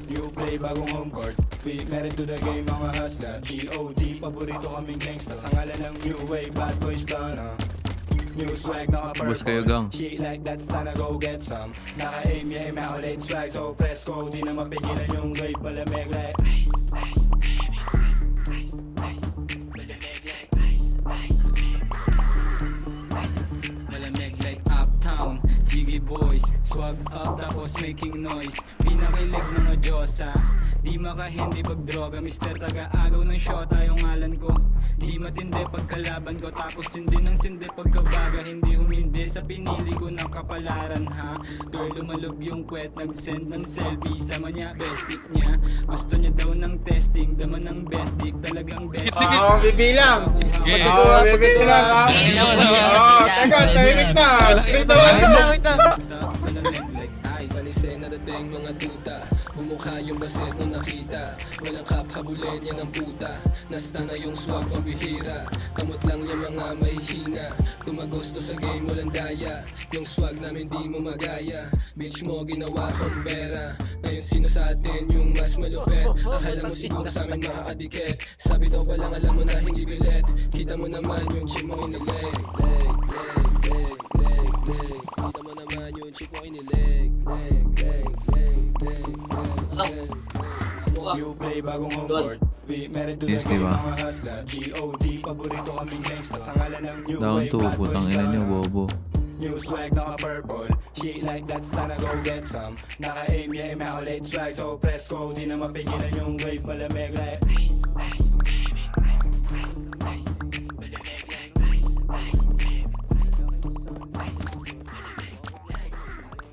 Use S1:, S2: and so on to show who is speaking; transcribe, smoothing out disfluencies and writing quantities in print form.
S1: You play bagong home court. We married to the game, mga hustler. G.O.D. Paborito kaming gangsta. Sa ngalan ng new wave, bad boys done. New swag,
S2: Bus kayo,
S1: naka-purple.
S2: gang.
S1: Shit like that's time to go get some. Naka-aim, yeah, immaculate swag. So press go, di na mapigilan yung wave. Malamig like ice, ice, baby, ice, ice, ice. Malamig like ice, ice, baby.
S3: Malamig like uptown, Jiggy boys, swag up tapos making noise. Pinakilig mga Diyosa, di makahindi pag droga. Mister taga-agaw ng shota yung ngalan ko. Di matindi pagkalaban ko, tapos hindi ng sindi pagkabaga. Hindi humindi sa pinili ko ng kapalaran ha. Girl lumalog yung kwet, nag-send ng selfie. Sama niya, bestik niya. Gusto niya daw ng testing, dama ng bestik. Talagang bestik.
S4: Bibilang.
S2: Okay.
S4: Bibilang. Teka, tahimik na. Straight away na.
S3: Malamig like ice.
S5: Panisen na dating mga tuta, bumukha yung baset nung nakita. Walang kap, habulin yan ang puta. Nasta na yung swag, pambihira. Kamot lang yung mga mahihina. Tumagosto sa game, walang daya. Yung swag namin di mo magaya. Bitch mo, ginawa kong pera. Ngayon sino sa atin yung mas malupet? Akala mo siguro sa amin makakadikit. Sabi daw palang alam mo na hindi bilet. Kita mo naman yung chick mo inileg. Kita mo naman yung chick mo inileg.
S1: You play bagong home court. We married to the
S2: Yes,
S1: game,
S2: diba?
S1: mga hustler. G.O.D. Paborito kaming gangsta. Sa ngalan ng new
S2: Down
S1: wave,
S2: to,
S1: bad
S2: putang
S1: boys
S2: ina niyo,
S1: done.
S2: bobo.
S1: New swag, naka-purple. Shit like that's time to go get some. Naka-aim, yeah, immaculate swag. So press go, di na mapigilan yung wave. Malamig like ice, ice, baby.